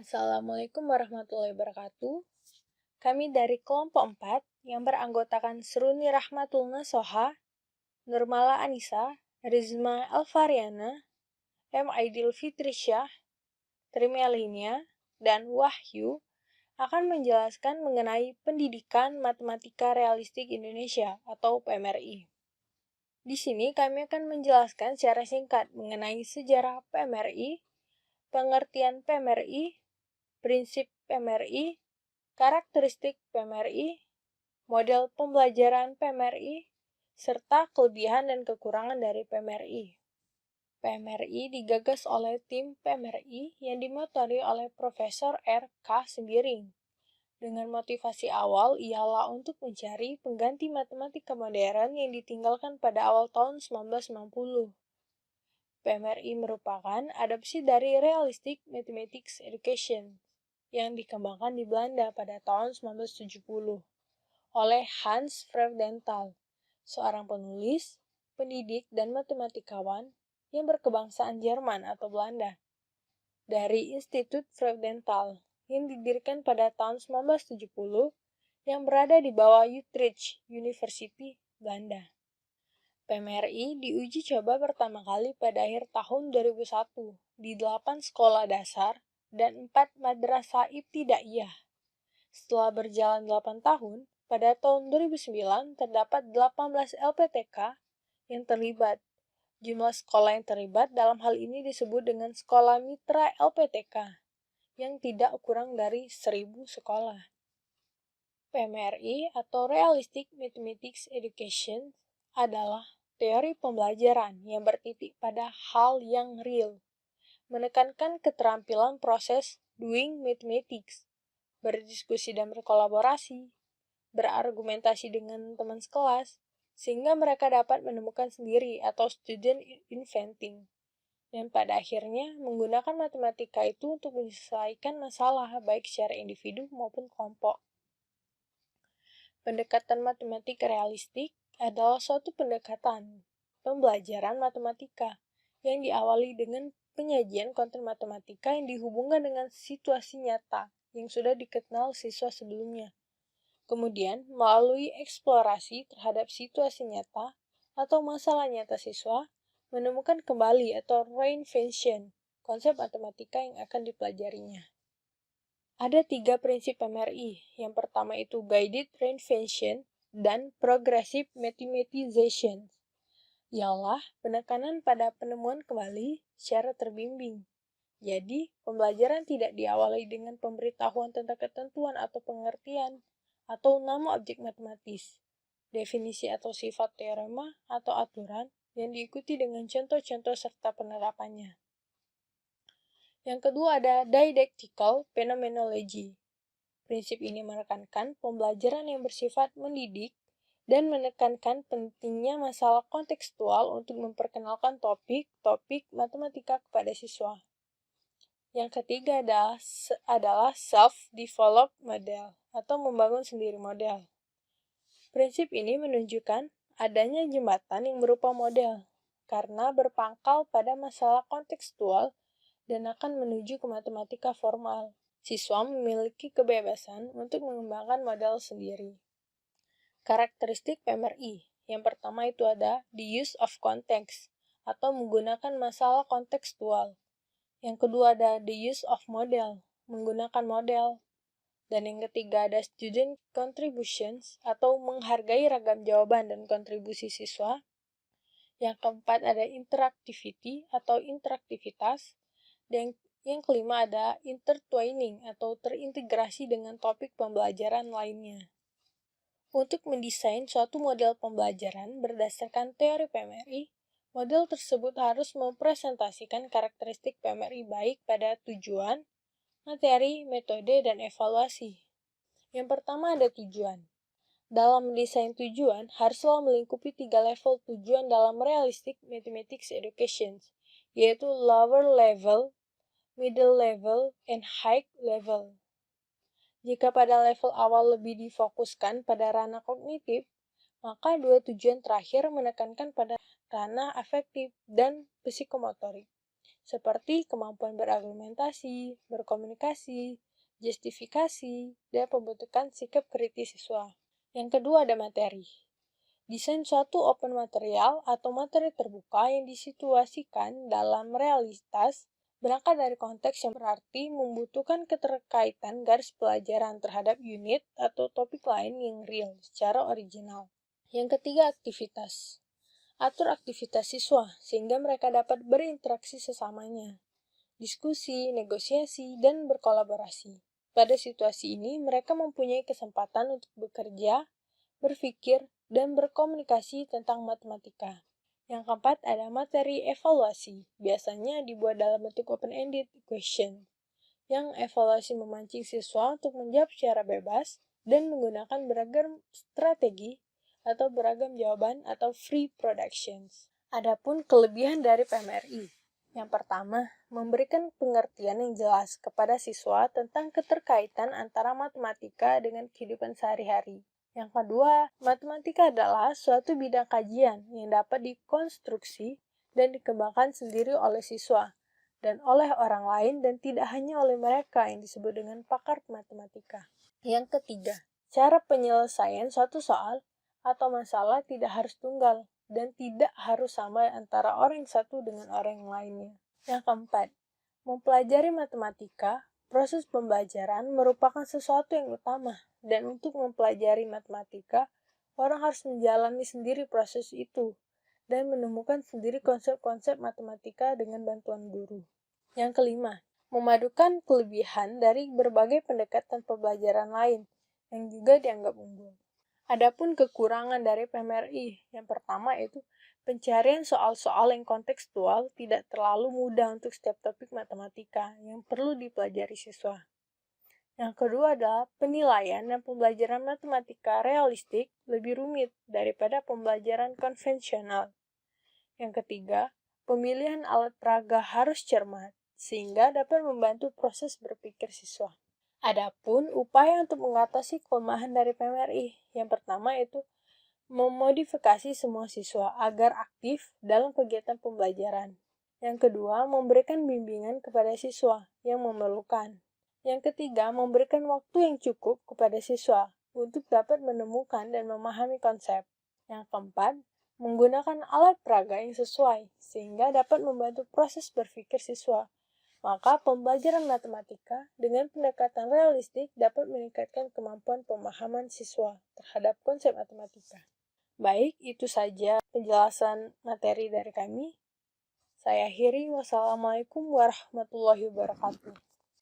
Assalamualaikum warahmatullahi wabarakatuh. Kami dari kelompok 4 yang beranggotakan Seruni Rahmatul Nasoha, Nurmala Anissa, Rizma Alfariana, M. Aidil Fitrisyah, Trimelinia, dan Wahyu akan menjelaskan mengenai pendidikan matematika realistik Indonesia atau PMRI. Di sini kami akan menjelaskan secara singkat mengenai sejarah PMRI, pengertian PMRI, prinsip PMRI, karakteristik PMRI, model pembelajaran PMRI, serta kelebihan dan kekurangan dari PMRI. PMRI digagas oleh tim PMRI yang dimotori oleh Profesor R.K. Sembiring. Dengan motivasi awal ialah untuk mencari pengganti matematika modern yang ditinggalkan pada awal tahun 1990. PMRI merupakan adopsi dari Realistic Mathematics Education yang dikembangkan di Belanda pada tahun 1970 oleh Hans Freudenthal, seorang penulis, pendidik, dan matematikawan yang berkebangsaan Jerman atau Belanda, dari Institut Freudenthal yang didirikan pada tahun 1970 yang berada di bawah Utrecht University, Belanda. PMRI diuji coba pertama kali pada akhir tahun 2001 di 8 sekolah dasar dan 4 madrasah ibtidaiyah. Setelah berjalan 8 tahun, pada tahun 2009 terdapat 18 LPTK yang terlibat. Jumlah sekolah yang terlibat dalam hal ini disebut dengan sekolah mitra LPTK, yang tidak kurang dari 1.000 sekolah. PMRI atau Realistic Mathematics Education adalah teori pembelajaran yang bertitik pada hal yang real, menekankan keterampilan proses doing mathematics, berdiskusi dan berkolaborasi, berargumentasi dengan teman sekelas, sehingga mereka dapat menemukan sendiri atau student inventing, dan pada akhirnya menggunakan matematika itu untuk menyelesaikan masalah baik secara individu maupun kelompok. Pendekatan matematik realistik adalah suatu pendekatan pembelajaran matematika yang diawali dengan penyajian konten matematika yang dihubungkan dengan situasi nyata yang sudah dikenal siswa sebelumnya. Kemudian, melalui eksplorasi terhadap situasi nyata atau masalah nyata siswa, menemukan kembali atau reinvention konsep matematika yang akan dipelajarinya. Ada 3 prinsip PMRI. Yang pertama itu guided reinvention dan progressive mathematization. Ialah penekanan pada penemuan kembali secara terbimbing. Jadi, pembelajaran tidak diawali dengan pemberitahuan tentang ketentuan atau pengertian atau nama objek matematis, definisi atau sifat teorema atau aturan yang diikuti dengan contoh-contoh serta penerapannya. Yang kedua ada dialectical phenomenology. Prinsip ini menekankan pembelajaran yang bersifat mendidik dan menekankan pentingnya masalah kontekstual untuk memperkenalkan topik-topik matematika kepada siswa. Yang ketiga adalah self-developed model atau membangun sendiri model. Prinsip ini menunjukkan adanya jembatan yang berupa model karena berpangkal pada masalah kontekstual dan akan menuju ke matematika formal. Siswa memiliki kebebasan untuk mengembangkan model sendiri. Karakteristik PMRI. Yang pertama itu ada the use of context atau menggunakan masalah kontekstual. Yang kedua ada the use of model, menggunakan model. Dan yang ketiga ada student contributions atau menghargai ragam jawaban dan kontribusi siswa. Yang keempat ada interactivity atau interaktivitas. Dan yang kelima ada intertwining atau terintegrasi dengan topik pembelajaran lainnya. Untuk mendesain suatu model pembelajaran berdasarkan teori PMRI, model tersebut harus mempresentasikan karakteristik PMRI baik pada tujuan, materi, metode, dan evaluasi. Yang pertama ada tujuan. Dalam mendesain tujuan, haruslah melingkupi 3 level tujuan dalam Realistic Mathematics Education, yaitu lower level, middle level, and high level. Jika pada level awal lebih difokuskan pada ranah kognitif, maka 2 tujuan terakhir menekankan pada ranah afektif dan psikomotorik. seperti kemampuan berargumentasi, berkomunikasi, justifikasi, dan pembentukan sikap kritis siswa. Yang kedua ada materi. Desain suatu open material atau materi terbuka yang disituasikan dalam realitas berangkat dari konteks yang berarti membutuhkan keterkaitan garis pelajaran terhadap unit atau topik lain yang real secara original. Yang ketiga, aktivitas. Atur aktivitas siswa sehingga mereka dapat berinteraksi sesamanya, diskusi, negosiasi, dan berkolaborasi. Pada situasi ini, mereka mempunyai kesempatan untuk bekerja, berpikir, dan berkomunikasi tentang matematika. Yang keempat ada materi evaluasi, biasanya dibuat dalam bentuk open-ended question, yang evaluasi memancing siswa untuk menjawab secara bebas dan menggunakan beragam strategi atau beragam jawaban atau free productions. Adapun kelebihan dari PMRI. Yang pertama, memberikan pengertian yang jelas kepada siswa tentang keterkaitan antara matematika dengan kehidupan sehari-hari. Yang kedua, matematika adalah suatu bidang kajian yang dapat dikonstruksi dan dikembangkan sendiri oleh siswa dan oleh orang lain dan tidak hanya oleh mereka yang disebut dengan pakar matematika. Yang ketiga, cara penyelesaian suatu soal atau masalah tidak harus tunggal dan tidak harus sama antara orang yang satu dengan orang yang lainnya. Yang keempat, mempelajari matematika, proses pembelajaran merupakan sesuatu yang utama, dan untuk mempelajari matematika, orang harus menjalani sendiri proses itu, dan menemukan sendiri konsep-konsep matematika dengan bantuan guru. Yang kelima, memadukan kelebihan dari berbagai pendekatan pembelajaran lain, yang juga dianggap unggul. Adapun kekurangan dari PMRI, yang pertama yaitu pencarian soal-soal yang kontekstual tidak terlalu mudah untuk setiap topik matematika yang perlu dipelajari siswa. Yang kedua adalah penilaian dan pembelajaran matematika realistik lebih rumit daripada pembelajaran konvensional. Yang ketiga, pemilihan alat peraga harus cermat, sehingga dapat membantu proses berpikir siswa. Adapun upaya untuk mengatasi kelemahan dari PMRI, yang pertama yaitu memodifikasi semua siswa agar aktif dalam kegiatan pembelajaran. Yang kedua, memberikan bimbingan kepada siswa yang memerlukan. Yang ketiga, memberikan waktu yang cukup kepada siswa untuk dapat menemukan dan memahami konsep. Yang keempat, menggunakan alat peraga yang sesuai sehingga dapat membantu proses berpikir siswa. Maka pembelajaran matematika dengan pendekatan realistik dapat meningkatkan kemampuan pemahaman siswa terhadap konsep matematika. Baik, itu saja penjelasan materi dari kami. Saya akhiri, wassalamualaikum warahmatullahi wabarakatuh.